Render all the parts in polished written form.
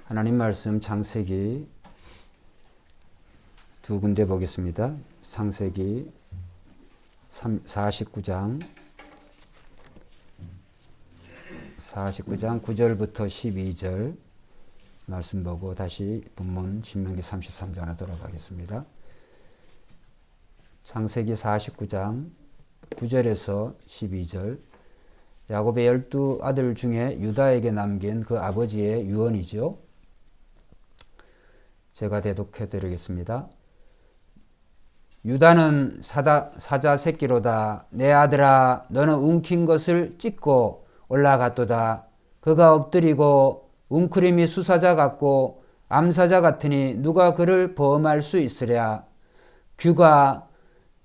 하나님 말씀 창세기 두 군데 보겠습니다. 창세기 49장 9절부터 12절 말씀 보고 다시 본문 신명기 33장으로 돌아가겠습니다. 창세기 49장 9절에서 12절 야곱의 12아들 중에 유다에게 남긴 그 아버지의 유언이죠. 제가 대독해 드리겠습니다. 유다는 사자 새끼로다. 내 아들아, 너는 움킨 것을 찢고 올라갔도다. 그가 엎드리고 웅크림이 수사자 같고 암사자 같으니 누가 그를 범할 수 있으랴. 규가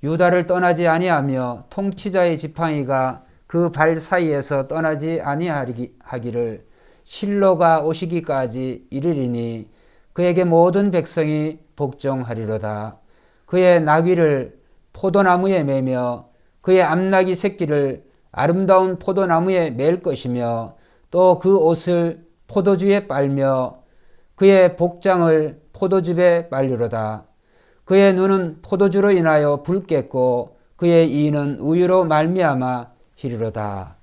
유다를 떠나지 아니하며 통치자의 지팡이가 그 발 사이에서 떠나지 아니하기를 실로가 오시기까지 이르리니 그에게 모든 백성이 복종하리로다. 그의 나귀를 포도나무에 매며 그의 암나귀 새끼를 아름다운 포도나무에 맬 것이며 또 그 옷을 포도주에 빨며 그의 복장을 포도즙에 빨리로다. 그의 눈은 포도주로 인하여 붉겠고 그의 이는 우유로 말미암아 히리로다.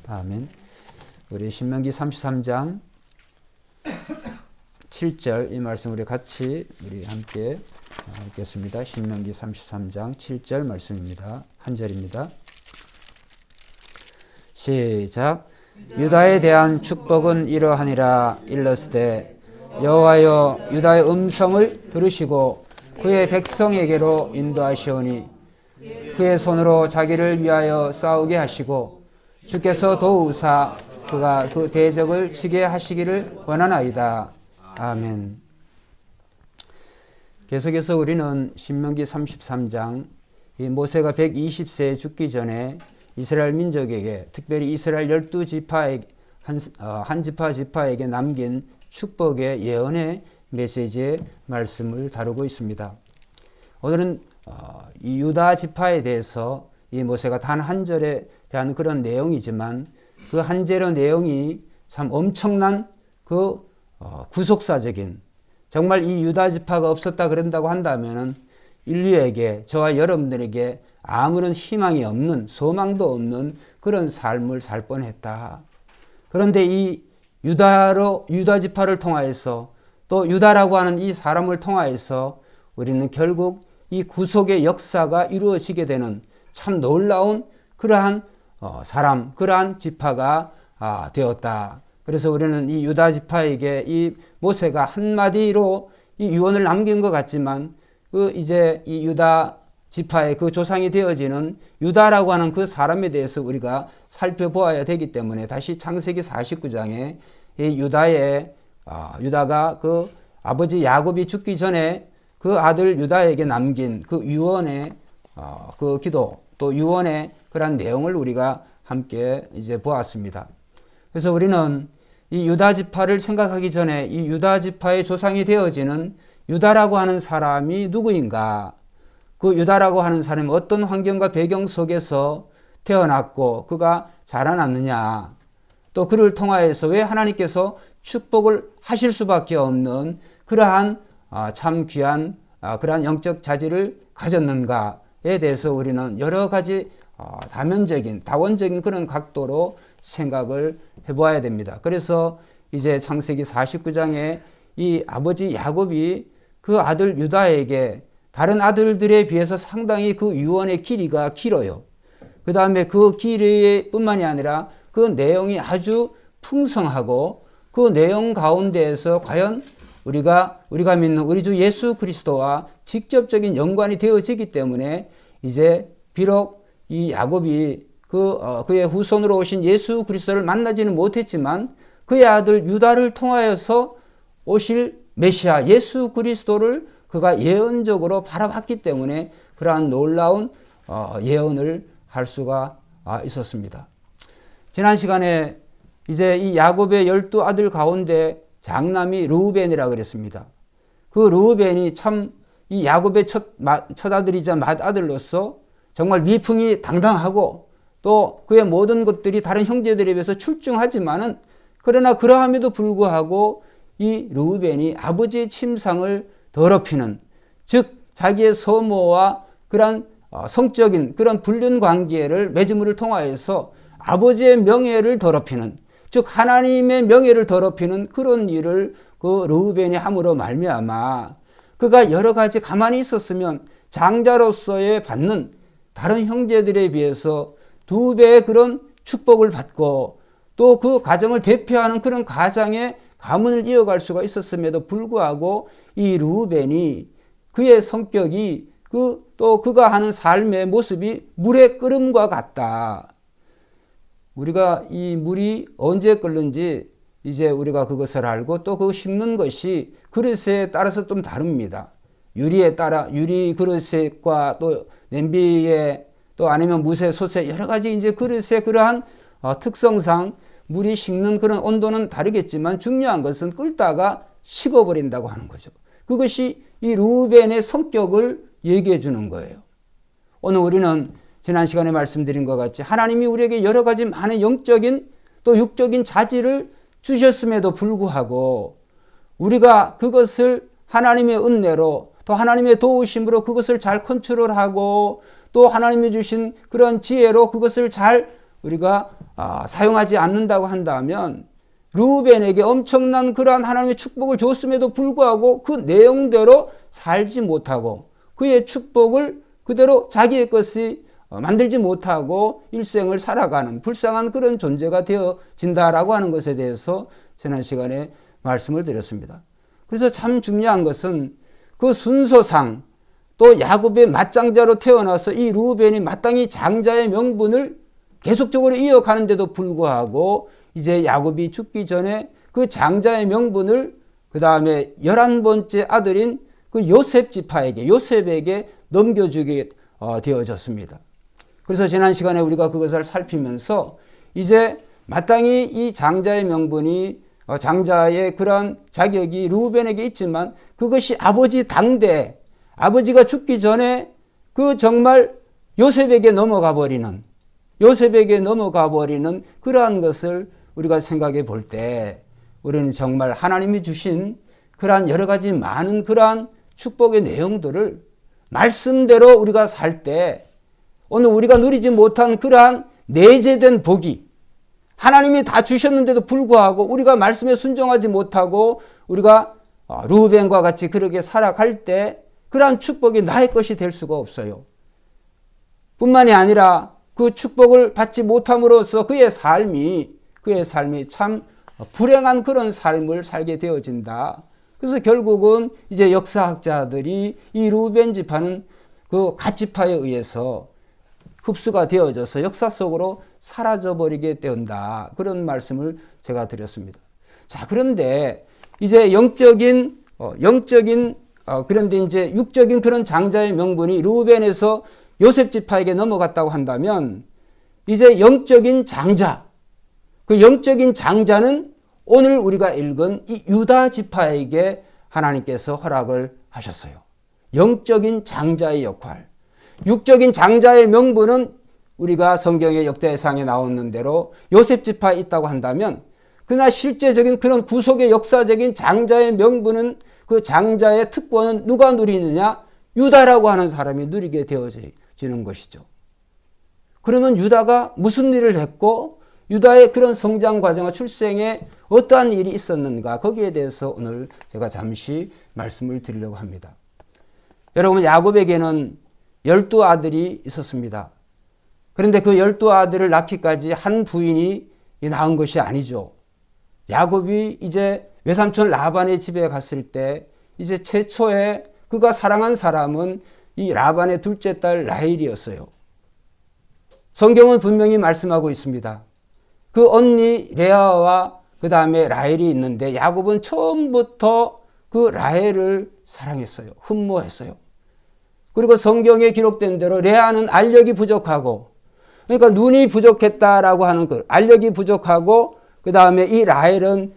아멘. 우리 신명기 33장 7절 이 말씀 우리 같이 함께 읽겠습니다. 신명기 33장 7절 말씀입니다. 한 절입니다. 시작. 유다에 대한 축복은 이러하니라. 일러스되 여호와여 유다의 음성을 들으시고 그의 백성에게로 인도하시오니 그의 손으로 자기를 위하여 싸우게 하시고 주께서 도우사 그가 그 대적을 치게 하시기를 원하나이다. 아멘. 계속해서 우리는 신명기 33장 이 모세가 120세에 죽기 전에 이스라엘 민족에게 특별히 이스라엘 12지파에게 한 지파에게 남긴 축복의 예언의 메시지의 말씀을 다루고 있습니다. 오늘은 이 유다 지파에 대해서 이 모세가 단 한 절에 대한 그런 내용이지만 그 한 절의 내용이 참 엄청난 그 구속사적인 정말 이 유다 지파가 없었다 그런다고 한다면은 인류에게 저와 여러분들에게 아무런 희망이 없는 소망도 없는 그런 삶을 살 뻔했다. 그런데 이 유다 지파를 통하여서 또 유다라고 하는 이 사람을 통하여서 우리는 결국 이 구속의 역사가 이루어지게 되는 참 놀라운 그러한 사람, 그러한 지파가 되었다. 그래서 우리는 이 유다 지파에게 이 모세가 한마디로 이 유언을 남긴 것 같지만 이제 이 유다 지파의 그 조상이 되어지는 유다라고 하는 그 사람에 대해서 우리가 살펴보아야 되기 때문에 다시 창세기 49장에 이 유다가 그 아버지 야곱이 죽기 전에 그 아들 유다에게 남긴 그 유언의 그 기도 또 유언의 그런 내용을 우리가 함께 이제 보았습니다. 그래서 우리는 이 유다 지파를 생각하기 전에 이 유다 지파의 조상이 되어지는 유다라고 하는 사람이 누구인가? 그 유다라고 하는 사람이 어떤 환경과 배경 속에서 태어났고 그가 자라났느냐? 또 그를 통하여서 왜 하나님께서 축복을 하실 수밖에 없는 그러한 참 귀한 그러한 영적 자질을 가졌는가에 대해서 우리는 여러 가지 다원적인 그런 각도로 생각을 해보아야 됩니다. 그래서 이제 창세기 49장에 이 아버지 야곱이 그 아들 유다에게 다른 아들들에 비해서 상당히 그 유언의 길이가 길어요. 그 다음에 그 길이뿐만이 아니라 그 내용이 아주 풍성하고 그 내용 가운데에서 과연 우리가 믿는 우리 주 예수 그리스도와 직접적인 연관이 되어지기 때문에 이제 비록 이 야곱이 그의 후손으로 오신 예수 그리스도를 만나지는 못했지만 그의 아들 유다를 통하여서 오실 메시아 예수 그리스도를 그가 예언적으로 바라봤기 때문에 그러한 놀라운 예언을 할 수가 있었습니다. 지난 시간에 이제 이 야곱의 12아들 가운데 장남이 르우벤이라고 그랬습니다. 그 르우벤이 참 이 야곱의 첫 아들이자 맏아들로서 정말 위풍이 당당하고 또 그의 모든 것들이 다른 형제들에 비해서 출중하지만은 그러나 그러함에도 불구하고 이 르우벤이 아버지의 침상을 더럽히는, 즉 자기의 서모와 그런 성적인 그런 불륜 관계를 맺음을 통하여서 아버지의 명예를 더럽히는, 즉 하나님의 명예를 더럽히는 그런 일을 그 르우벤이 함으로 말미암아 그가 여러 가지 가만히 있었으면 장자로서의 받는 다른 형제들에 비해서 2배의 그런 축복을 받고 또 그 가정을 대표하는 그런 가장의 가문을 이어갈 수가 있었음에도 불구하고 이 르우벤이 그의 성격이 또 그가 하는 삶의 모습이 물의 끓음과 같다. 우리가 이 물이 언제 끓는지 이제 우리가 그것을 알고 또 그 식는 것이 그릇에 따라서 좀 다릅니다. 유리에 따라 유리 그릇과 또 냄비에 또 아니면 무쇠 솥에 여러 가지 이제 그릇의 그러한 특성상 물이 식는 그런 온도는 다르겠지만 중요한 것은 끓다가 식어버린다고 하는 거죠. 그것이 이 르우벤의 성격을 얘기해 주는 거예요. 오늘 우리는 지난 시간에 말씀드린 것 같이 하나님이 우리에게 여러 가지 많은 영적인 또 육적인 자질을 주셨음에도 불구하고 우리가 그것을 하나님의 은혜로 또 하나님의 도우심으로 그것을 잘 컨트롤하고 또 하나님이 주신 그런 지혜로 그것을 잘 우리가 사용하지 않는다고 한다면 르우벤에게 엄청난 그러한 하나님의 축복을 줬음에도 불구하고 그 내용대로 살지 못하고 그의 축복을 그대로 자기의 것이 만들지 못하고 일생을 살아가는 불쌍한 그런 존재가 되어진다라고 하는 것에 대해서 지난 시간에 말씀을 드렸습니다. 그래서 참 중요한 것은 그 순서상 또 야곱의 맞장자로 태어나서 이 르우벤이 마땅히 장자의 명분을 계속적으로 이어가는데도 불구하고 이제 야곱이 죽기 전에 그 장자의 명분을 그 다음에 11번째 아들인 그 요셉 지파에게 요셉에게 넘겨주게 되어졌습니다. 그래서 지난 시간에 우리가 그것을 살피면서 이제 마땅히 이 장자의 명분이 장자의 그런 자격이 르우벤에게 있지만 그것이 아버지 당대 아버지가 죽기 전에 그 정말 요셉에게 넘어가 버리는 그러한 것을 우리가 생각해 볼 때 우리는 정말 하나님이 주신 그러한 여러 가지 많은 그러한 축복의 내용들을 말씀대로 우리가 살 때 오늘 우리가 누리지 못한 그러한 내재된 복이 하나님이 다 주셨는데도 불구하고 우리가 말씀에 순종하지 못하고 우리가 르우벤과 같이 그렇게 살아갈 때 그러한 축복이 나의 것이 될 수가 없어요. 뿐만이 아니라 그 축복을 받지 못함으로써 그의 삶이 참 불행한 그런 삶을 살게 되어진다. 그래서 결국은 이제 역사학자들이 이 르우벤 지파는 그 갓 지파에 의해서 흡수가 되어져서 역사 속으로 사라져버리게 된다. 그런 말씀을 제가 드렸습니다. 자, 그런데 이제 그런데 이제 육적인 그런 장자의 명분이 르우벤에서 요셉 지파에게 넘어갔다고 한다면 이제 영적인 장자, 그 영적인 장자는 오늘 우리가 읽은 이 유다 지파에게 하나님께서 허락을 하셨어요. 영적인 장자의 역할. 육적인 장자의 명분은 우리가 성경의 역대상에 나오는 대로 요셉 지파에 있다고 한다면 그러나 실제적인 그런 구속의 역사적인 장자의 명분은 그 장자의 특권은 누가 누리느냐? 유다라고 하는 사람이 누리게 되어지는 것이죠. 그러면 유다가 무슨 일을 했고 유다의 그런 성장 과정과 출생에 어떠한 일이 있었는가 거기에 대해서 오늘 제가 잠시 말씀을 드리려고 합니다. 여러분 야곱에게는 12아들이 있었습니다. 그런데 그 12아들을 낳기까지 한 부인이 낳은 것이 아니죠. 야곱이 이제 외삼촌 라반의 집에 갔을 때 이제 최초에 그가 사랑한 사람은 이 라반의 둘째 딸 라헬이었어요. 성경은 분명히 말씀하고 있습니다. 그 언니 레아와 그 다음에 라헬이 있는데 야곱은 처음부터 그 라헬을 사랑했어요. 흠모했어요. 그리고 성경에 기록된 대로 레아는 알력이 부족하고 그러니까 눈이 부족했다라고 하는 그 알력이 부족하고 그 다음에 이 라헬은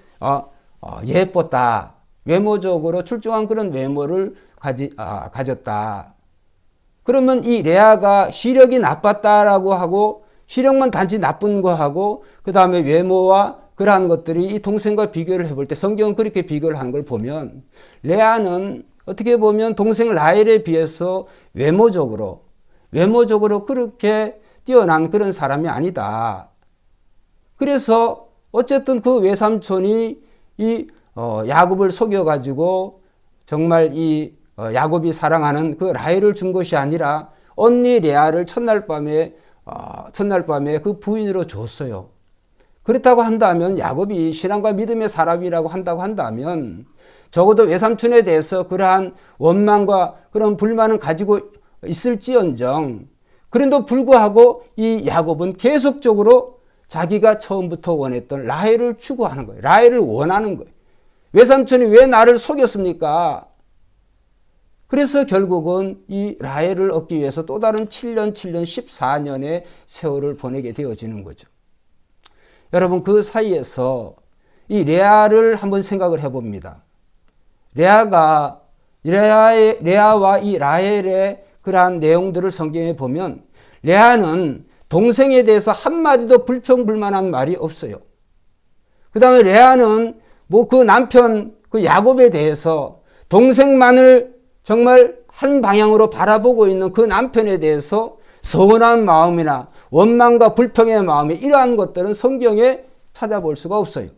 예뻤다. 외모적으로 출중한 그런 외모를 가졌다. 그러면 이 레아가 시력이 나빴다라고 하고 시력만 단지 나쁜 거 하고 그 다음에 외모와 그러한 것들이 이 동생과 비교를 해볼 때 성경은 그렇게 비교를 한 걸 보면 레아는 어떻게 보면 동생 라헬에 비해서 외모적으로 그렇게 뛰어난 그런 사람이 아니다. 그래서 어쨌든 그 외삼촌이 이 야곱을 속여가지고 정말 이 야곱이 사랑하는 그 라헬을 준 것이 아니라 언니 레아를 첫날 밤에 그 부인으로 줬어요. 그렇다고 한다면 야곱이 신앙과 믿음의 사람이라고 한다면 적어도 외삼촌에 대해서 그러한 원망과 그런 불만은 가지고 있을지언정 그런데도 불구하고 이 야곱은 계속적으로 자기가 처음부터 원했던 라헬을 추구하는 거예요. 라헬을 원하는 거예요. 외삼촌이 왜 나를 속였습니까? 그래서 결국은 이 라헬을 얻기 위해서 또 다른 7년, 14년의 세월을 보내게 되어지는 거죠. 여러분 그 사이에서 이 레아를 한번 생각을 해봅니다. 레아와 이 라헬의 그러한 내용들을 성경에 보면 레아는 동생에 대해서 한마디도 불평불만한 말이 없어요. 그 다음에 레아는 뭐 그 남편 그 야곱에 대해서 동생만을 정말 한 방향으로 바라보고 있는 그 남편에 대해서 서운한 마음이나 원망과 불평의 마음이 이러한 것들은 성경에 찾아볼 수가 없어요.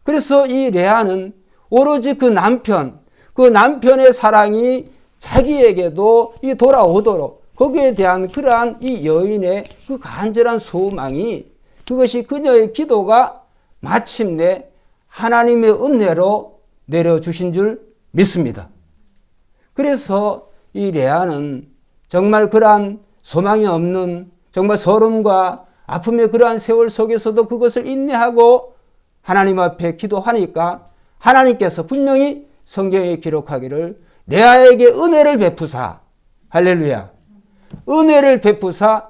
그래서 이 레아는 오로지 그 남편의 사랑이 자기에게도 이 돌아오도록 거기에 대한 그러한 이 여인의 그 간절한 소망이 그것이 그녀의 기도가 마침내 하나님의 은혜로 내려주신 줄 믿습니다. 그래서 이 레아는 정말 그러한 소망이 없는 정말 서름과 아픔의 그러한 세월 속에서도 그것을 인내하고 하나님 앞에 기도하니까 하나님께서 분명히 성경에 기록하기를 레아에게 은혜를 베푸사 할렐루야 은혜를 베푸사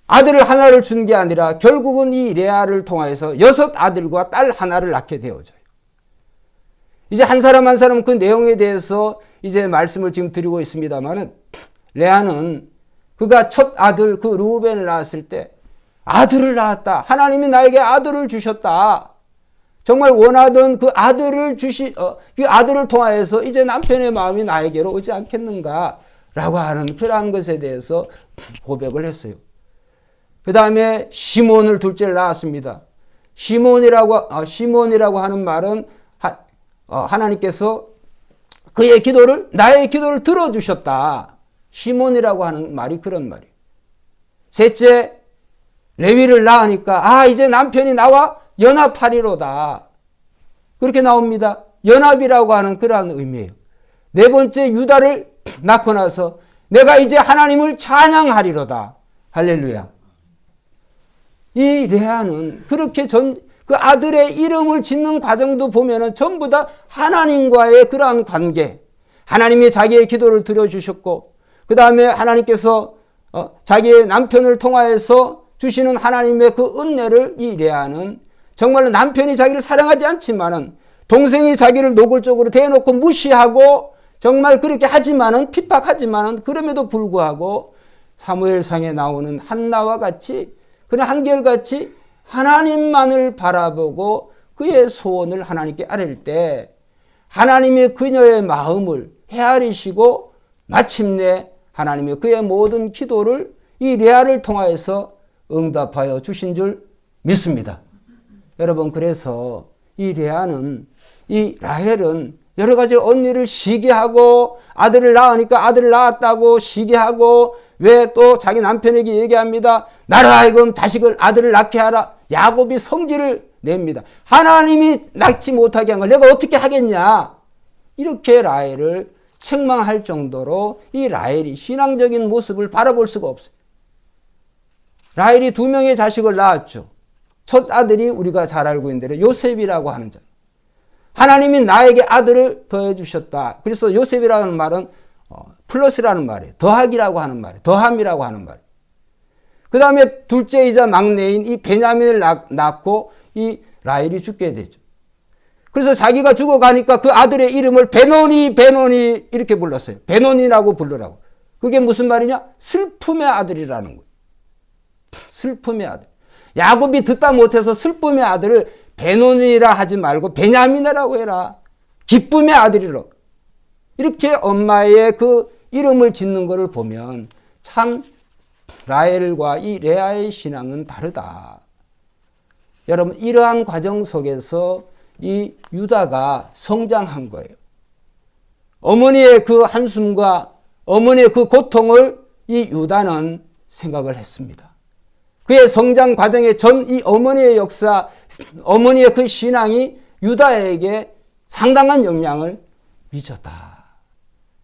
아들을 하나를 준 게 아니라 결국은 이 레아를 통하여서 6 아들과 딸 하나를 낳게 되어져요. 이제 한 사람 한 사람 그 내용에 대해서 이제 말씀을 지금 드리고 있습니다만은 레아는 그가 첫 아들 그 르우벤을 낳았을 때 아들을 낳았다. 하나님이 나에게 아들을 주셨다. 정말 원하던 그 아들을 그 아들을 통하여서 이제 남편의 마음이 나에게로 오지 않겠는가라고 하는 그러한 것에 대해서 고백을 했어요. 그 다음에 시몬을 둘째를 낳았습니다. 시몬이라고 하는 말은 하나님께서 나의 기도를 들어주셨다. 시몬이라고 하는 말이 그런 말이에요. 셋째, 레위를 낳으니까 이제 남편이 나와 연합하리로다. 그렇게 나옵니다. 연합이라고 하는 그러한 의미예요. 네 번째, 유다를 낳고 나서 내가 이제 하나님을 찬양하리로다. 할렐루야. 이 레아는 그렇게 그 아들의 이름을 짓는 과정도 보면은 전부 다 하나님과의 그러한 관계, 하나님이 자기의 기도를 들어주셨고, 그 다음에 하나님께서 자기의 남편을 통하여서 주시는 하나님의 그 은혜를 이 레아는 정말로 남편이 자기를 사랑하지 않지만은 동생이 자기를 노골적으로 대놓고 무시하고 정말 그렇게 하지만은 핍박하지만은 그럼에도 불구하고 사무엘상에 나오는 한나와 같이 그런 한결같이 하나님만을 바라보고 그의 소원을 하나님께 아뢰일 때 하나님이 그녀의 마음을 헤아리시고 마침내 하나님이 그의 모든 기도를 이 레아를 통하여서 응답하여 주신 줄 믿습니다. 여러분 그래서 이 라헬은 여러 가지 언니를 시기하고 아들을 낳으니까 아들을 낳았다고 시기하고 왜 또 자기 남편에게 얘기합니다. 나를 하여금 아들을 낳게 하라. 야곱이 성질을 냅니다. 하나님이 낳지 못하게 한 걸 내가 어떻게 하겠냐. 이렇게 라헬을 책망할 정도로 이 라헬이 신앙적인 모습을 바라볼 수가 없어요. 라헬이 2명의 자식을 낳았죠. 첫 아들이 우리가 잘 알고 있는 대로 요셉이라고 하는 자. 하나님이 나에게 아들을 더해 주셨다. 그래서 요셉이라는 말은 플러스라는 말이에요. 더하기라고 하는 말이에요. 더함이라고 하는 말이에요. 그 다음에 둘째이자 막내인 이 베냐민을 낳고 이 라헬이 죽게 되죠. 그래서 자기가 죽어가니까 그 아들의 이름을 베노니 이렇게 불렀어요. 베노니라고 부르라고. 그게 무슨 말이냐? 슬픔의 아들이라는 거예요. 슬픔의 아들. 야곱이 듣다 못해서 슬픔의 아들을 베노니라 하지 말고 베냐민이라고 해라. 기쁨의 아들이라. 이렇게 엄마의 그 이름을 짓는 것을 보면 참 라헬과 이 레아의 신앙은 다르다. 여러분, 이러한 과정 속에서 이 유다가 성장한 거예요. 어머니의 그 한숨과 어머니의 그 고통을 이 유다는 생각을 했습니다. 그의 성장 과정에 전 이 어머니의 역사, 어머니의 그 신앙이 유다에게 상당한 영향을 미쳤다.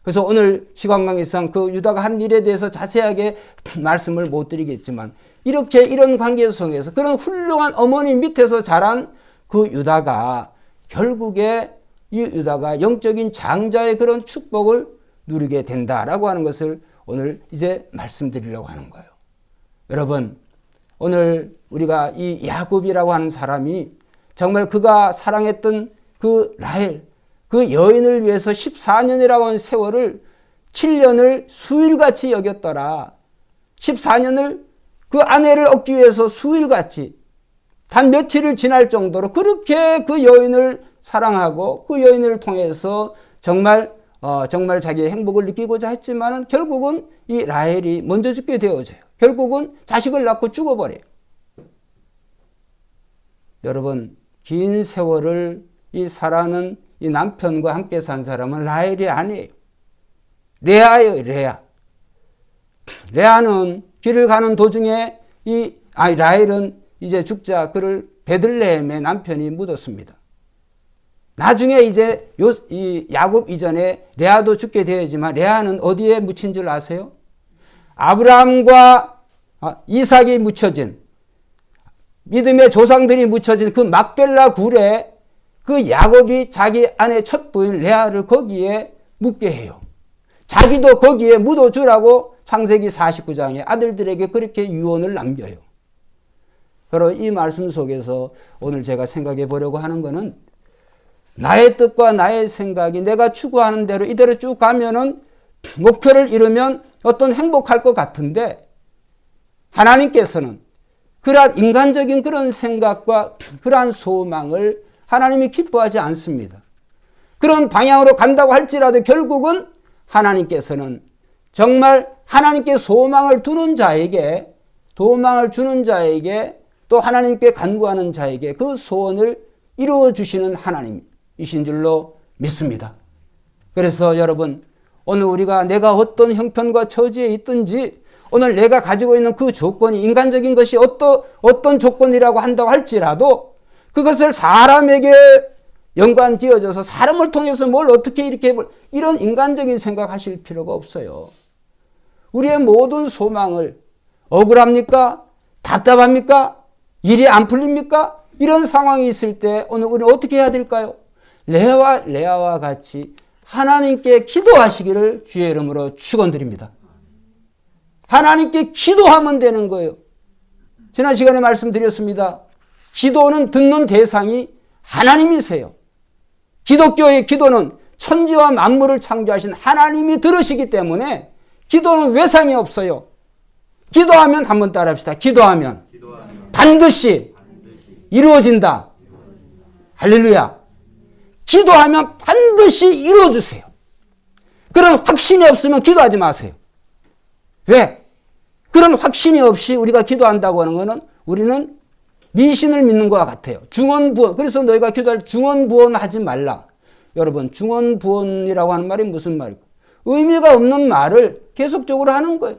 그래서 오늘 시간 관계상 그 유다가 한 일에 대해서 자세하게 말씀을 못 드리겠지만 이렇게 이런 관계 속에서 그런 훌륭한 어머니 밑에서 자란 그 유다가 결국에 이 유다가 영적인 장자의 그런 축복을 누리게 된다라고 하는 것을 오늘 이제 말씀드리려고 하는 거예요. 여러분, 오늘 우리가 이 야곱이라고 하는 사람이 정말 그가 사랑했던 그 라헬, 그 여인을 위해서 14년이라고 하는 세월을 7년을 수일같이 여겼더라. 14년을 그 아내를 얻기 위해서 수일같이 단 며칠을 지날 정도로 그렇게 그 여인을 사랑하고 그 여인을 통해서 정말 자기의 행복을 느끼고자 했지만은 결국은 이 라헬이 먼저 죽게 되어져요. 결국은 자식을 낳고 죽어버려요. 여러분, 긴 세월을 이 사라는 이 남편과 함께 산 사람은 라헬이 아니에요. 레아예요, 레아. 레아는 길을 가는 도중에 라헬은 이제 죽자 그를 베들레헴에 남편이 묻었습니다. 나중에 이제 이 야곱 이전에 레아도 죽게 되었지만 레아는 어디에 묻힌 줄 아세요? 아브라함과 이삭이 묻혀진 믿음의 조상들이 묻혀진 그 막벨라 굴에 그 야곱이 자기 아내 첫 부인 레아를 거기에 묻게 해요. 자기도 거기에 묻어주라고 창세기 49장에 아들들에게 그렇게 유언을 남겨요. 바로 이 말씀 속에서 오늘 제가 생각해 보려고 하는 것은 나의 뜻과 나의 생각이 내가 추구하는 대로 이대로 쭉 가면은 목표를 이루면 어떤 행복할 것 같은데 하나님께서는 그러한 인간적인 그런 생각과 그러한 소망을 하나님이 기뻐하지 않습니다. 그런 방향으로 간다고 할지라도 결국은 하나님께서는 정말 하나님께 소망을 두는 자에게, 도망을 주는 자에게, 또 하나님께 간구하는 자에게 그 소원을 이루어 주시는 하나님이신 줄로 믿습니다. 그래서 여러분, 오늘 우리가 내가 어떤 형편과 처지에 있든지 오늘 내가 가지고 있는 그 조건이 인간적인 것이 어떤 조건이라고 한다고 할지라도 그것을 사람에게 연관지어져서 사람을 통해서 뭘 어떻게 이렇게 이런 인간적인 생각하실 필요가 없어요. 우리의 모든 소망을 억울합니까? 답답합니까? 일이 안 풀립니까? 이런 상황이 있을 때 오늘 우리는 어떻게 해야 될까요? 레아와 같이 하나님께 기도하시기를 주의 이름으로 축원드립니다. 하나님께 기도하면 되는 거예요. 지난 시간에 말씀드렸습니다. 기도는 듣는 대상이 하나님이세요. 기독교의 기도는 천지와 만물을 창조하신 하나님이 들으시기 때문에 기도는 외상이 없어요. 기도하면 한번 따라합시다. 기도하면 반드시 이루어진다. 할렐루야. 기도하면 반드시 이루어주세요. 그런 확신이 없으면 기도하지 마세요. 왜? 그런 확신이 없이 우리가 기도한다고 하는 것은 우리는 미신을 믿는 것과 같아요. 중언부언. 그래서 너희가 기도할 중언부언 하지 말라. 여러분, 중언부언이라고 하는 말이 무슨 말일까? 의미가 없는 말을 계속적으로 하는 거예요.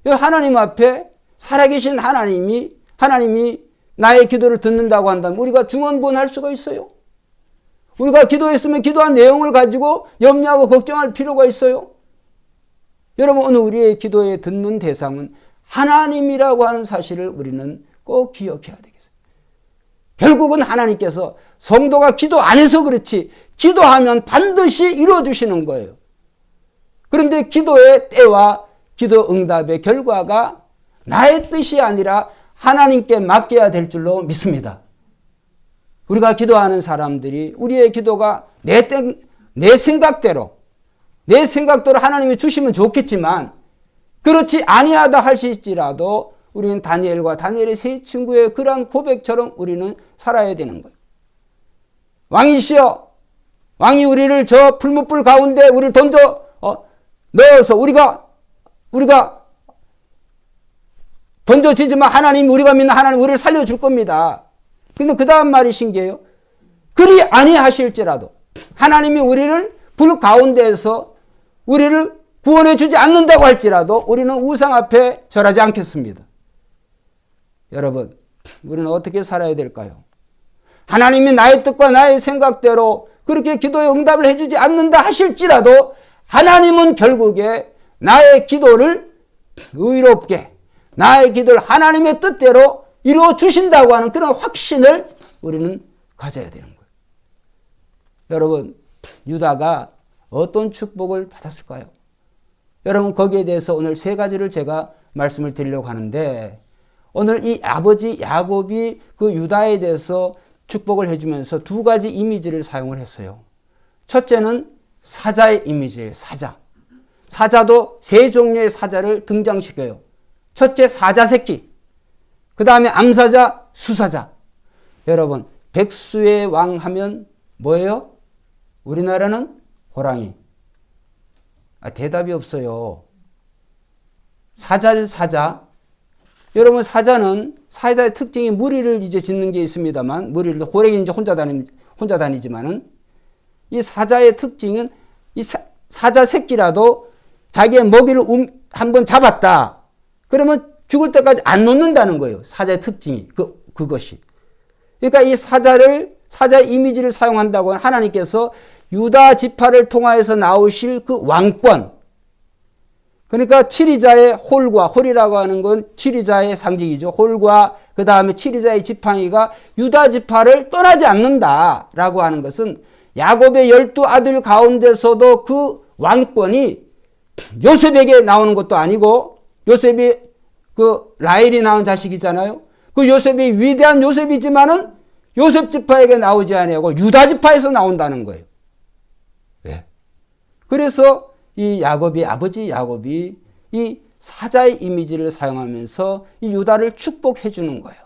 하나님 앞에 살아계신 하나님이 나의 기도를 듣는다고 한다면 우리가 중언부언 할 수가 있어요? 우리가 기도했으면 기도한 내용을 가지고 염려하고 걱정할 필요가 있어요? 여러분, 오늘 우리의 기도에 듣는 대상은 하나님이라고 하는 사실을 우리는 꼭 기억해야 되겠어요. 결국은 하나님께서 성도가 기도 안 해서 그렇지 기도하면 반드시 이루어주시는 거예요. 그런데 기도의 때와 기도 응답의 결과가 나의 뜻이 아니라 하나님께 맡겨야 될 줄로 믿습니다. 우리가 기도하는 사람들이 우리의 기도가 내 생각대로 하나님이 주시면 좋겠지만 그렇지 아니하다 할지라도 우리는 다니엘과 다니엘의 세 친구의 그러한 고백처럼 우리는 살아야 되는 거예요. 왕이시여, 왕이 우리를 저 풀무불 가운데 우리를 던져 넣어서 우리가 던져지지만 하나님, 우리가 믿는 하나님 우리를 살려줄 겁니다. 근데 그 다음 말이 신기해요. 그리 아니하실지라도 하나님이 우리를 불 가운데에서 우리를 구원해 주지 않는다고 할지라도 우리는 우상 앞에 절하지 않겠습니다. 여러분, 우리는 어떻게 살아야 될까요? 하나님이 나의 뜻과 나의 생각대로 그렇게 기도에 응답을 해주지 않는다 하실지라도 하나님은 결국에 나의 기도를 의롭게, 나의 기도를 하나님의 뜻대로 이루어 주신다고 하는 그런 확신을 우리는 가져야 되는 거예요. 여러분, 유다가 어떤 축복을 받았을까요? 여러분, 거기에 대해서 오늘 세 가지를 제가 말씀을 드리려고 하는데, 오늘 이 아버지 야곱이 그 유다에 대해서 축복을 해주면서 두 가지 이미지를 사용을 했어요. 첫째는 사자의 이미지예요. 사자. 사자도 세 종류의 사자를 등장시켜요. 첫째 사자 새끼, 그 다음에 암사자, 수사자. 여러분, 백수의 왕 하면 뭐예요? 우리나라는 호랑이. 대답이 없어요. 사자는 사자. 여러분, 사자는 사자의 특징이 무리를 이제 짓는 게 있습니다만, 무리를 호랑이는 이제 혼자 다니지만은 이 사자의 특징은 이 사자 새끼라도 자기의 먹이를 한번 잡았다. 그러면 죽을 때까지 안 놓는다는 거예요. 사자의 특징이 그것이. 그러니까 이 사자의 이미지를 사용한다고 하나님께서 유다 지파를 통하여서 나오실 그 왕권. 그러니까 칠이자의 홀이라고 하는 건 칠이자의 상징이죠. 홀과 그 다음에 칠이자의 지팡이가 유다 지파를 떠나지 않는다라고 하는 것은 야곱의 12아들 가운데서도 그 왕권이 요셉에게 나오는 것도 아니고, 요셉이 그 라헬이 낳은 자식이잖아요. 그 요셉이 위대한 요셉이지만은 요셉 지파에게 나오지 아니하고 유다 지파에서 나온다는 거예요. 왜? 그래서 이 아버지 야곱이 이 사자의 이미지를 사용하면서 이 유다를 축복해 주는 거예요.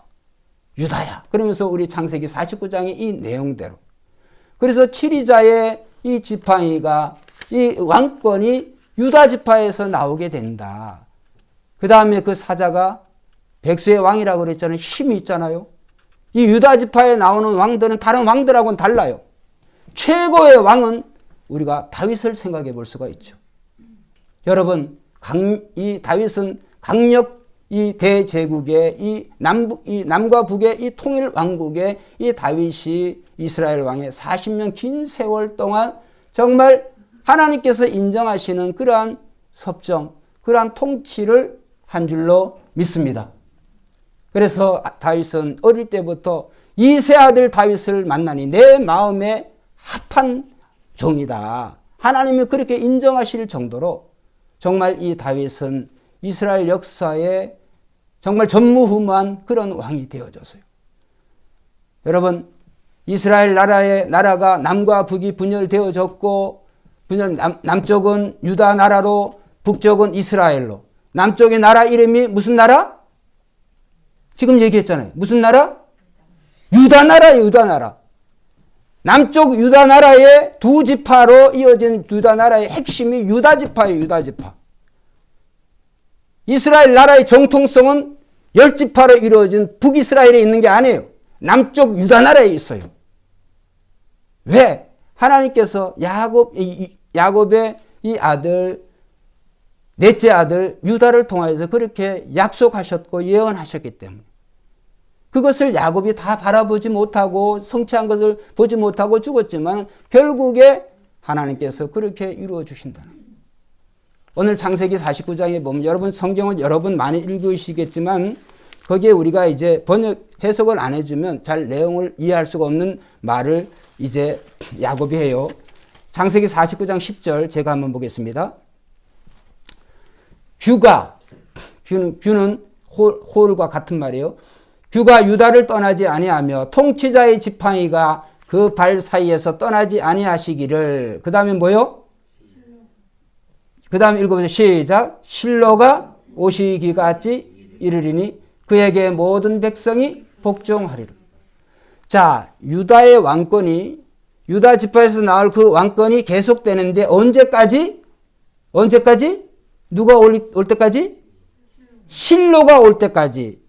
유다야. 그러면서 우리 창세기 49장의 이 내용대로. 그래서 칠이자의 이 지팡이가, 이 왕권이 유다 지파에서 나오게 된다. 그 다음에 그 사자가 백수의 왕이라고 그랬잖아요. 힘이 있잖아요. 이 유다 지파에 나오는 왕들은 다른 왕들하고는 달라요. 최고의 왕은 우리가 다윗을 생각해 볼 수가 있죠. 여러분, 이 다윗은 강력 이 대제국의 이 남과 북의 이 통일 왕국의 이 다윗이 이스라엘 왕의 40년 긴 세월 동안 정말 하나님께서 인정하시는 그러한 섭정, 그러한 통치를 한 줄로 믿습니다. 그래서 다윗은 어릴 때부터 이 세 아들 다윗을 만나니 내 마음에 합한 종이다. 하나님이 그렇게 인정하실 정도로 정말 이 다윗은 이스라엘 역사에 정말 전무후무한 그런 왕이 되어졌어요. 여러분, 이스라엘 나라가 남과 북이 분열되어졌고, 남쪽은 유다 나라로, 북쪽은 이스라엘로. 남쪽의 나라 이름이 무슨 나라? 지금 얘기했잖아요. 무슨 나라? 유다 나라예요. 유다 나라. 남쪽 유다 나라의 두 지파로 이어진 유다 나라의 핵심이 유다 지파예요. 유다 지파. 이스라엘 나라의 정통성은 10지파로 이루어진 북이스라엘에 있는 게 아니에요. 남쪽 유다 나라에 있어요. 왜? 하나님께서 야곱의 이 아들, 넷째 아들 유다를 통해서 그렇게 약속하셨고 예언하셨기 때문에, 그것을 야곱이 다 바라보지 못하고 성취한 것을 보지 못하고 죽었지만 결국에 하나님께서 그렇게 이루어 주신다는 거예요. 오늘 창세기 49장에 보면, 여러분 성경을 여러분 많이 읽으시겠지만 거기에 우리가 이제 해석을 안 해주면 잘 내용을 이해할 수가 없는 말을 이제 야곱이 해요. 창세기 49장 10절 제가 한번 보겠습니다. 규는 홀과 같은 말이에요. 규가 유다를 떠나지 아니하며 통치자의 지팡이가 그 발 사이에서 떠나지 아니하시기를. 그 다음에 뭐요? 그 다음에 읽어보세요. 시작. 실로가 오시기까지 이르리니 그에게 모든 백성이 복종하리라. 자, 유다의 왕권이, 유다 지파에서 나올 그 왕권이 계속되는데 언제까지? 누가 올 때까지? 실로가 올 때까지.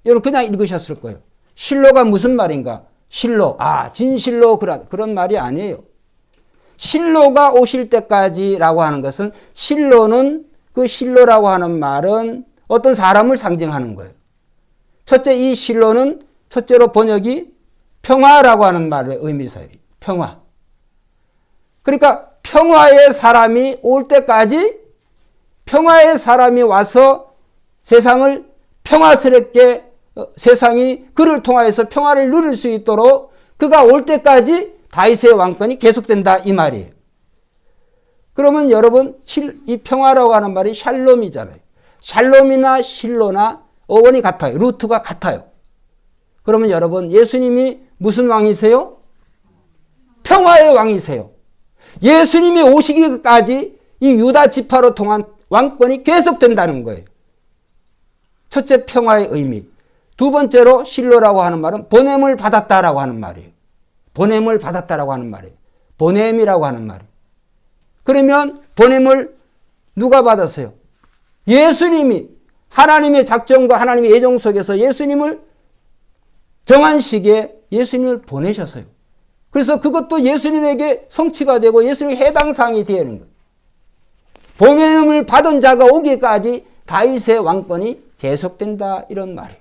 여러분 그냥 읽으셨을 거예요. 실로가 무슨 말인가? 실로, 진실로 그런 말이 아니에요. 실로가 오실 때까지라고 하는 것은, 실로는, 그 실로라고 하는 말은 어떤 사람을 상징하는 거예요. 첫째, 이 실로는 첫째로 번역이 평화라고 하는 말의 의미사예요. 평화. 그러니까 평화의 사람이 올 때까지, 평화의 사람이 와서 세상을 평화스럽게, 세상이 그를 통하여서 평화를 누릴 수 있도록 그가 올 때까지 다윗의 왕권이 계속된다 이 말이에요. 그러면 여러분, 이 평화라고 하는 말이 샬롬이잖아요. 샬롬이나 실로나 어원이 같아요. 루트가 같아요. 그러면 여러분, 예수님이 무슨 왕이세요? 평화의 왕이세요. 예수님이 오시기까지 이 유다 지파로 통한 왕권이 계속된다는 거예요. 첫째, 평화의 의미. 두 번째로 실로라고 하는 말은 보냄을 받았다라고 하는 말이에요. 보냄을 받았다라고 하는 말이에요. 보냄이라고 하는 말이에요. 그러면 보냄을 누가 받았어요? 예수님이, 하나님의 작정과 하나님의 예정 속에서 예수님을 정한 시기에 예수님을 보내셨어요. 그래서 그것도 예수님에게 성취가 되고 예수님의 해당 사항이 되는 거예요. 보냄을 받은 자가 오기까지 다윗의 왕권이 계속된다 이런 말이에요.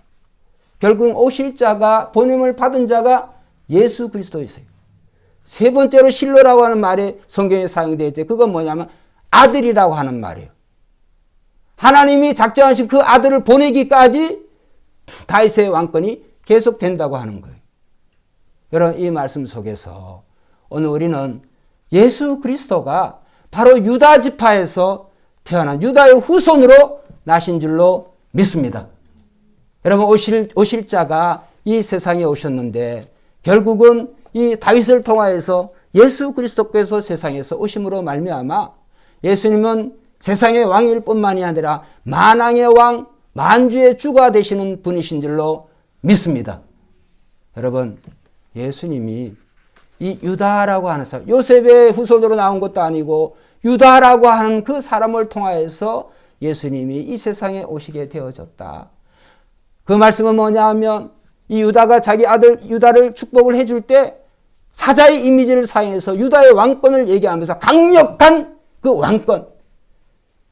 결국 오실 자가, 보냄을 받은 자가 예수 그리스도이세요. 세 번째로 실로라고 하는 말이 성경에 사용되어 있죠. 그건 뭐냐면 아들이라고 하는 말이에요. 하나님이 작정하신 그 아들을 보내기까지 다윗의 왕권이 계속된다고 하는 거예요. 여러분, 이 말씀 속에서 오늘 우리는 예수 그리스도가 바로 유다 지파에서 태어난 유다의 후손으로 나신 줄로 믿습니다. 여러분, 오실 자가 이 세상에 오셨는데 결국은 이 다윗을 통하여서 예수 그리스도께서 세상에서 오심으로 말미암아 예수님은 세상의 왕일 뿐만이 아니라 만왕의 왕, 만주의 주가 되시는 분이신 줄로 믿습니다. 여러분, 예수님이 이 유다라고 하는 사람, 요셉의 후손으로 나온 것도 아니고 유다라고 하는 그 사람을 통하여서 예수님이 이 세상에 오시게 되어졌다. 그 말씀은 뭐냐 하면 이 유다가 자기 아들 유다를 축복을 해줄 때 사자의 이미지를 사용해서 유다의 왕권을 얘기하면서 강력한 그 왕권.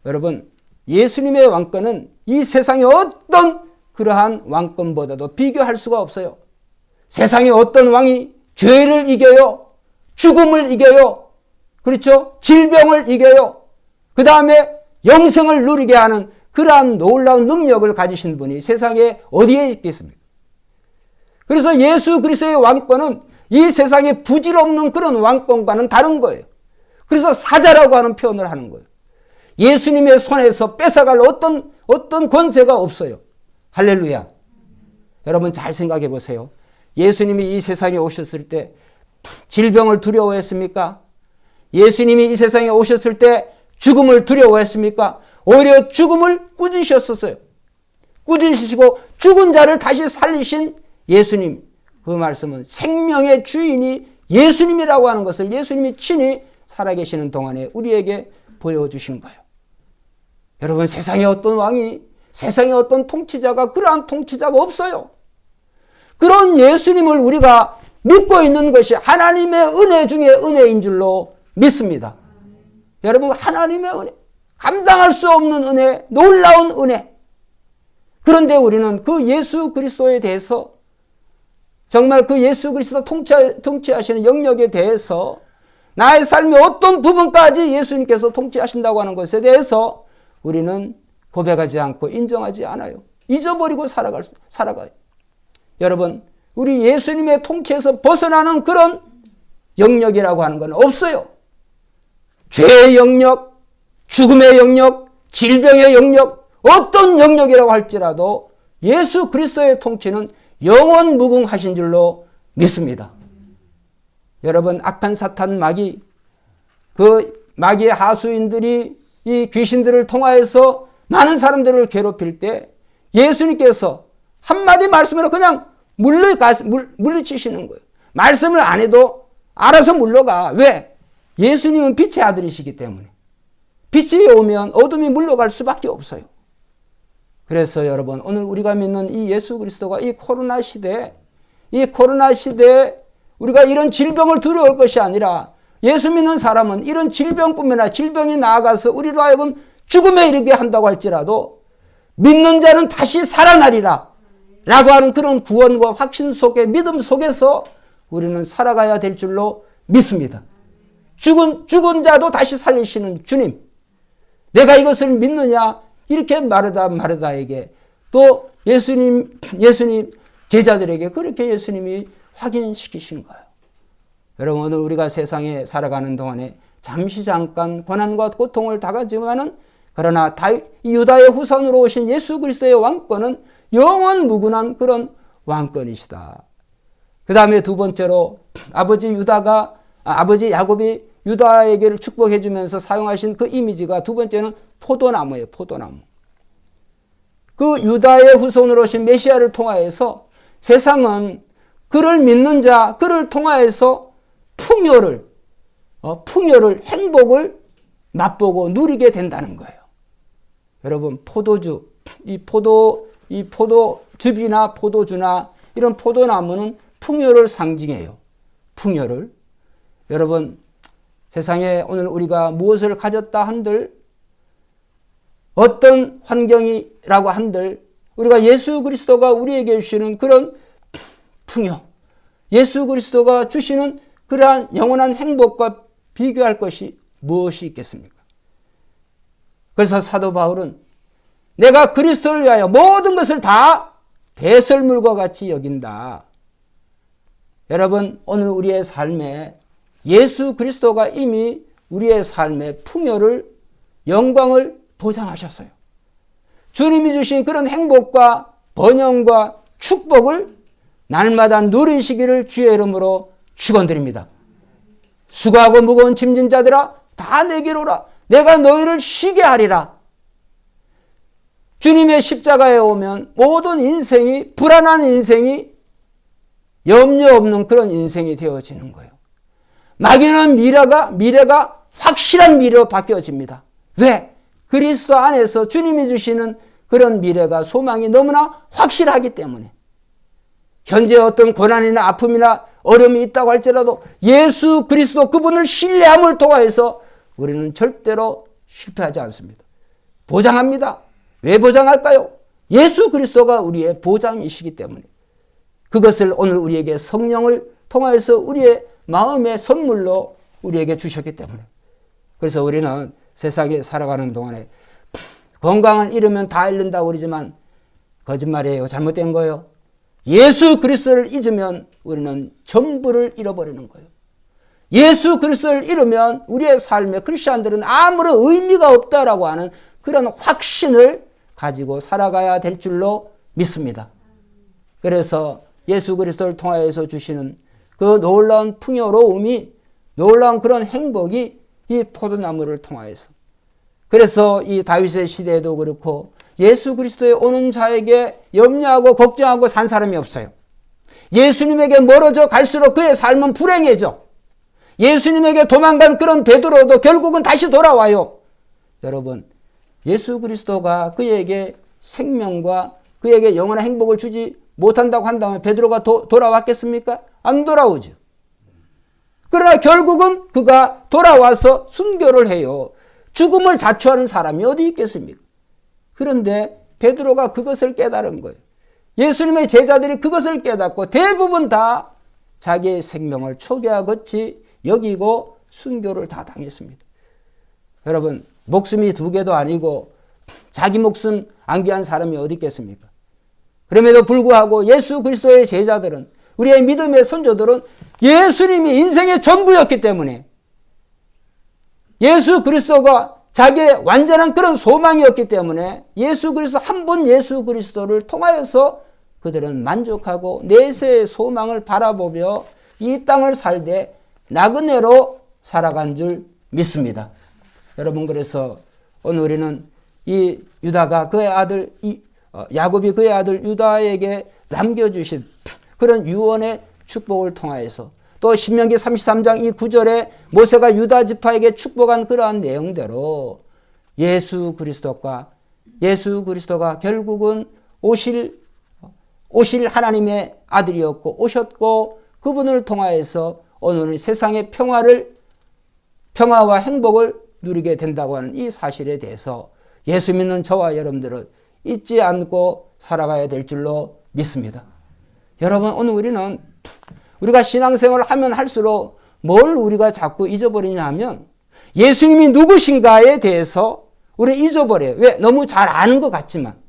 여러분, 예수님의 왕권은 이 세상의 어떤 그러한 왕권보다도 비교할 수가 없어요. 세상의 어떤 왕이 죄를 이겨요. 죽음을 이겨요. 그렇죠? 질병을 이겨요. 그 다음에 영생을 누리게 하는 그러한 놀라운 능력을 가지신 분이 세상에 어디에 있겠습니까? 그래서 예수 그리스도의 왕권은 이 세상에 부질없는 그런 왕권과는 다른 거예요. 그래서 사자라고 하는 표현을 하는 거예요. 예수님의 손에서 뺏어갈 어떤 권세가 없어요. 할렐루야. 여러분 잘 생각해 보세요. 예수님이 이 세상에 오셨을 때 질병을 두려워했습니까? 예수님이 이 세상에 오셨을 때 죽음을 두려워했습니까? 오히려 죽음을 꾸짖으셨어요. 꾸짖으시고 죽은 자를 다시 살리신 예수님. 그 말씀은 생명의 주인이 예수님이라고 하는 것을 예수님이 친히 살아계시는 동안에 우리에게 보여주신 거예요. 여러분, 세상에 어떤 왕이, 세상에 어떤 통치자가, 그러한 통치자가 없어요. 그런 예수님을 우리가 믿고 있는 것이 하나님의 은혜 중에 은혜인 줄로 믿습니다. 여러분, 하나님의 은혜, 감당할 수 없는 은혜, 놀라운 은혜. 그런데 우리는 그 예수 그리스도에 대해서, 정말 그 예수 그리스도 통치하시는 영역에 대해서 나의 삶의 어떤 부분까지 예수님께서 통치하신다고 하는 것에 대해서 우리는 고백하지 않고 인정하지 않아요. 잊어버리고 살아가요. 여러분, 우리 예수님의 통치에서 벗어나는 그런 영역이라고 하는 건 없어요. 죄의 영역, 죽음의 영역, 질병의 영역, 어떤 영역이라고 할지라도 예수 그리스도의 통치는 영원 무궁하신 줄로 믿습니다. 여러분, 악한 사탄 마귀, 그 마귀의 하수인들이 이 귀신들을 통하여서 많은 사람들을 괴롭힐 때 예수님께서 한마디 말씀으로 그냥 물리치시는 거예요. 말씀을 안 해도 알아서 물러가. 왜? 예수님은 빛의 아들이시기 때문에. 빛이 오면 어둠이 물러갈 수밖에 없어요. 그래서 여러분, 오늘 우리가 믿는 이 예수 그리스도가 이 코로나 시대에 우리가 이런 질병을 두려울 것이 아니라 예수 믿는 사람은 이런 질병뿐만 아니라 질병이 나아가서 우리로 하여금 죽음에 이르게 한다고 할지라도 믿는 자는 다시 살아나리라 라고 하는 그런 구원과 확신 속에, 믿음 속에서 우리는 살아가야 될 줄로 믿습니다. 죽은 자도 다시 살리시는 주님, 내가 이것을 믿느냐? 이렇게 마르다에게 또 예수님 제자들에게 그렇게 예수님이 확인시키신 거예요. 여러분, 오늘 우리가 세상에 살아가는 동안에 잠깐 고난과 고통을 당하지만은 그러나 유다의 후손으로 오신 예수 그리스도의 왕권은 영원 무궁한 그런 왕권이시다. 그 다음에 두 번째로 아버지 야곱이 유다에게를 축복해 주면서 사용하신 그 이미지가 두 번째는 포도나무예요. 포도나무. 그 유다의 후손으로 오신 메시아를 통하여서 세상은 그를 믿는 자, 그를 통하여서 풍요를, 행복을 맛보고 누리게 된다는 거예요. 여러분, 포도주, 이 포도즙이나 포도주나 이런 포도나무는 풍요를 상징해요. 풍요를. 여러분, 세상에 오늘 우리가 무엇을 가졌다 한들, 어떤 환경이라고 한들, 우리가 예수 그리스도가 우리에게 주시는 그런 풍요, 예수 그리스도가 주시는 그러한 영원한 행복과 비교할 것이 무엇이 있겠습니까? 그래서 사도 바울은 내가 그리스도를 위하여 모든 것을 다 배설물과 같이 여긴다. 여러분, 오늘 우리의 삶에 예수 그리스도가 이미 우리의 삶의 풍요를, 영광을 보장하셨어요. 주님이 주신 그런 행복과 번영과 축복을 날마다 누리시기를 주의 이름으로 축원드립니다. 수고하고 무거운 짐진 자들아 다 내게로 오라. 내가 너희를 쉬게 하리라. 주님의 십자가에 오면 모든 인생이, 불안한 인생이 염려 없는 그런 인생이 되어지는 거예요. 막연한 미래가 확실한 미래로 바뀌어집니다. 왜? 그리스도 안에서 주님이 주시는 그런 미래가, 소망이 너무나 확실하기 때문에. 현재 어떤 고난이나 아픔이나 어려움이 있다고 할지라도 예수 그리스도 그분을 신뢰함을 통하여서 우리는 절대로 실패하지 않습니다. 보장합니다. 왜 보장할까요? 예수 그리스도가 우리의 보장이시기 때문에. 그것을 오늘 우리에게 성령을 통하여서 우리의 마음의 선물로 우리에게 주셨기 때문에. 그래서 우리는 세상에 살아가는 동안에 건강을 잃으면 다 잃는다고 그러지만 거짓말이에요. 잘못된 거예요. 예수 그리스도를 잊으면 우리는 전부를 잃어버리는 거예요. 예수 그리스도를 잃으면 우리의 삶에 크리스찬들은 아무런 의미가 없다라고 하는 그런 확신을 가지고 살아가야 될 줄로 믿습니다. 그래서 예수 그리스도를 통하여서 주시는 그 놀라운 풍요로움이, 놀라운 그런 행복이 이 포도나무를 통하여서. 그래서 이 다윗의 시대에도 그렇고 예수 그리스도에 오는 자에게 염려하고 걱정하고 산 사람이 없어요. 예수님에게 멀어져 갈수록 그의 삶은 불행해져. 예수님에게 도망간 그런 베드로도 결국은 다시 돌아와요. 여러분, 예수 그리스도가 그에게 생명과 그에게 영원한 행복을 주지 못한다고 한다면 베드로가 돌아왔겠습니까? 안 돌아오죠. 그러나 결국은 그가 돌아와서 순교를 해요. 죽음을 자초하는 사람이 어디 있겠습니까? 그런데 베드로가 그것을 깨달은 거예요. 예수님의 제자들이 그것을 깨닫고 대부분 다 자기의 생명을 초기와 같이 여기고 순교를 다 당했습니다. 여러분, 목숨이 두 개도 아니고 자기 목숨 안기한 사람이 어디 있겠습니까? 그럼에도 불구하고 예수 그리스도의 제자들은, 우리의 믿음의 선조들은 예수님이 인생의 전부였기 때문에, 예수 그리스도가 자기의 완전한 그런 소망이었기 때문에 예수 그리스도, 한 분 예수 그리스도를 통하여서 그들은 만족하고 내세의 소망을 바라보며 이 땅을 살되 나그네로 살아간 줄 믿습니다. 여러분, 그래서 오늘 우리는 이 유다가 그의 아들 야곱이 그의 아들 유다에게 남겨주신 그런 유언의 축복을 통하여서 또 신명기 33장 이 9절에 모세가 유다 지파에게 축복한 그러한 내용대로 예수 그리스도가 결국은 오실 하나님의 아들이었고 오셨고 그분을 통하여서 오늘은 세상의 평화와 행복을 누리게 된다고 하는 이 사실에 대해서 예수 믿는 저와 여러분들은 잊지 않고 살아가야 될 줄로 믿습니다. 여러분, 오늘 우리가 신앙생활을 하면 할수록 뭘 우리가 자꾸 잊어버리냐 하면 예수님이 누구신가에 대해서 우리는 잊어버려요. 왜? 너무 잘 아는 것 같지만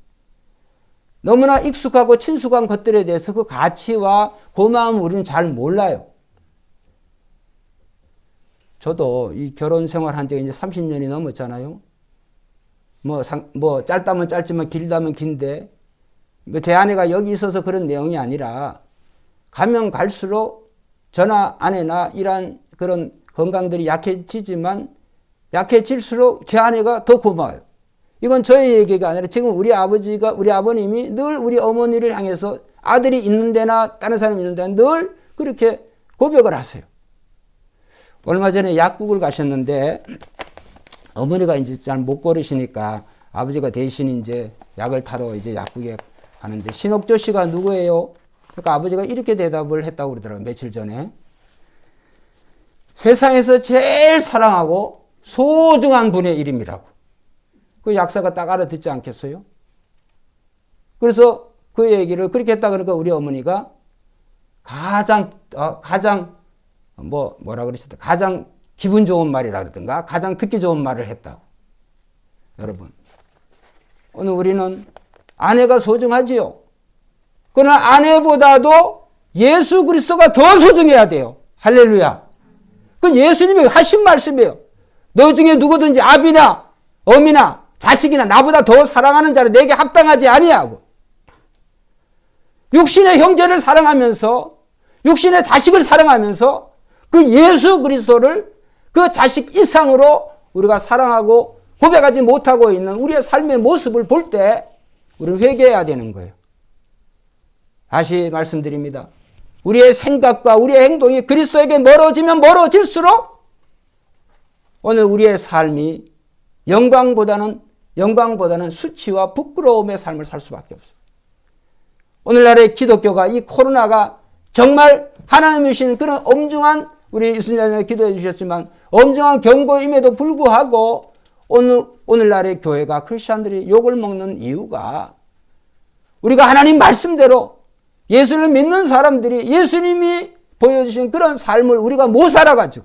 너무나 익숙하고 친숙한 것들에 대해서 그 가치와 고마움을 우리는 잘 몰라요. 저도 이 결혼 생활한 지가 이제 30년이 넘었잖아요. 뭐 짧다면 짧지만 길다면 긴데 제 아내가 여기 있어서 그런 내용이 아니라 가면 갈수록 저나 아내나 이러한 그런 건강들이 약해지지만 약해질수록 제 아내가 더 고마워요. 이건 저의 얘기가 아니라 지금 우리 아버님이 늘 우리 어머니를 향해서 아들이 있는 데나 다른 사람이 있는 데나 늘 그렇게 고백을 하세요. 얼마 전에 약국을 가셨는데 어머니가 이제 잘 못 걸으시니까 아버지가 대신 이제 약을 타러 이제 약국에 가는데 신옥조 씨가 누구예요? 그러니까 아버지가 이렇게 대답을 했다고 그러더라고요. 며칠 전에. 세상에서 제일 사랑하고 소중한 분의 이름이라고. 그 약사가 딱 알아듣지 않겠어요? 그래서 그 얘기를 그렇게 했다 그러니까 우리 어머니가 가장 뭐라 그러셨다. 가장 기분 좋은 말이라 그러던가 가장 듣기 좋은 말을 했다고. 여러분, 오늘 우리는 아내가 소중하지요. 그러나 아내보다도 예수 그리스도가 더 소중해야 돼요. 할렐루야. 그 예수님이 하신 말씀이에요. 너 중에 누구든지 아비나 어미나 자식이나 나보다 더 사랑하는 자는 내게 합당하지 아니하고 육신의 형제를 사랑하면서 육신의 자식을 사랑하면서 그 예수 그리스도를 그 자식 이상으로 우리가 사랑하고 고백하지 못하고 있는 우리의 삶의 모습을 볼 때 우리는 회개해야 되는 거예요. 다시 말씀드립니다. 우리의 생각과 우리의 행동이 그리스도에게 멀어지면 멀어질수록 오늘 우리의 삶이 영광보다는 수치와 부끄러움의 삶을 살 수밖에 없어요. 오늘날의 기독교가 이 코로나가 정말 하나님이 주신 그런 엄중한 우리 유순자님 기도해 주셨지만 엄중한 경고임에도 불구하고 오늘날의 교회가 크리스천들이 욕을 먹는 이유가 우리가 하나님 말씀대로 예수를 믿는 사람들이 예수님이 보여주신 그런 삶을 우리가 못 살아가지고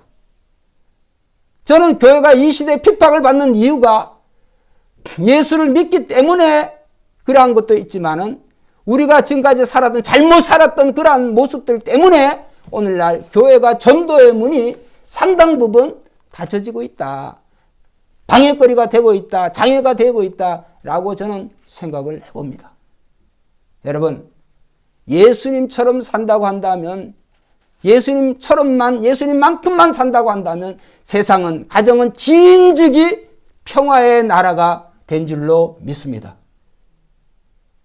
저는 교회가 이 시대에 핍박을 받는 이유가 예수를 믿기 때문에 그러한 것도 있지만은 우리가 지금까지 잘못 살았던 그러한 모습들 때문에 오늘날 교회가 전도의 문이 상당 부분 닫혀지고 있다. 방해거리가 되고 있다. 장애가 되고 있다라고 저는 생각을 해봅니다. 여러분, 예수님처럼 산다고 한다면 예수님만큼만 산다고 한다면 세상은 가정은 진즉이 평화의 나라가 된 줄로 믿습니다.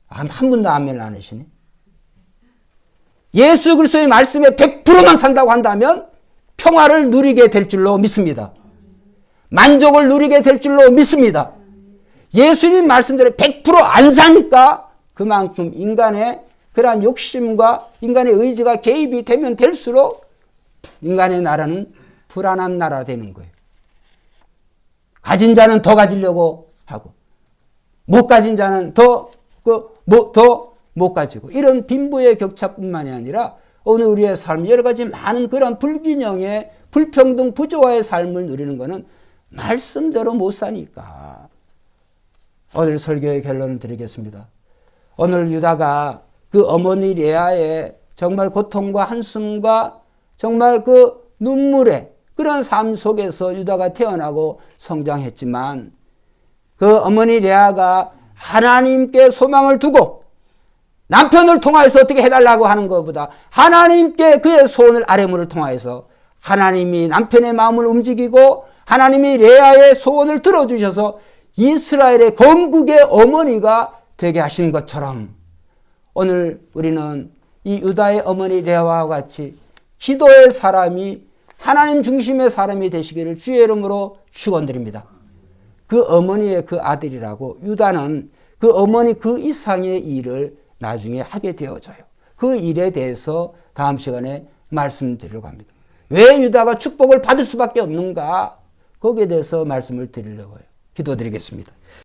한 분도 아멘 안 하시네. 예수 그리스도의 말씀에 100%만 산다고 한다면 평화를 누리게 될 줄로 믿습니다. 만족을 누리게 될 줄로 믿습니다. 예수님 말씀대로 100%안 사니까 그만큼 인간의 그러한 욕심과 인간의 의지가 개입이 되면 될수록 인간의 나라는 불안한 나라가 되는 거예요. 가진 자는 더 가지려고 하고 못 가진 자는 더 못 가지고 이런 빈부의 격차뿐만이 아니라 오늘 우리의 삶 여러 가지 많은 그런 불균형의 불평등 부조화의 삶을 누리는 것은 말씀대로 못 사니까. 오늘 설교의 결론을 드리겠습니다. 오늘 유다가 그 어머니 레아의 정말 고통과 한숨과 정말 그 눈물의 그런 삶 속에서 유다가 태어나고 성장했지만 그 어머니 레아가 하나님께 소망을 두고 남편을 통하여서 어떻게 해달라고 하는 것보다 하나님께 그의 소원을 아뢰므를 통하여서 하나님이 남편의 마음을 움직이고 하나님이 레아의 소원을 들어주셔서 이스라엘의 건국의 어머니가 되게 하신 것처럼 오늘 우리는 이 유다의 어머니 레아와 같이 기도의 사람이 하나님 중심의 사람이 되시기를 주의 이름으로 축원드립니다. 그 어머니의 그 아들이라고 유다는 그 어머니 그 이상의 일을 나중에 하게 되어져요. 그 일에 대해서 다음 시간에 말씀드리려고 합니다. 왜 유다가 축복을 받을 수밖에 없는가? 거기에 대해서 말씀을 드리려고 해요. 기도드리겠습니다.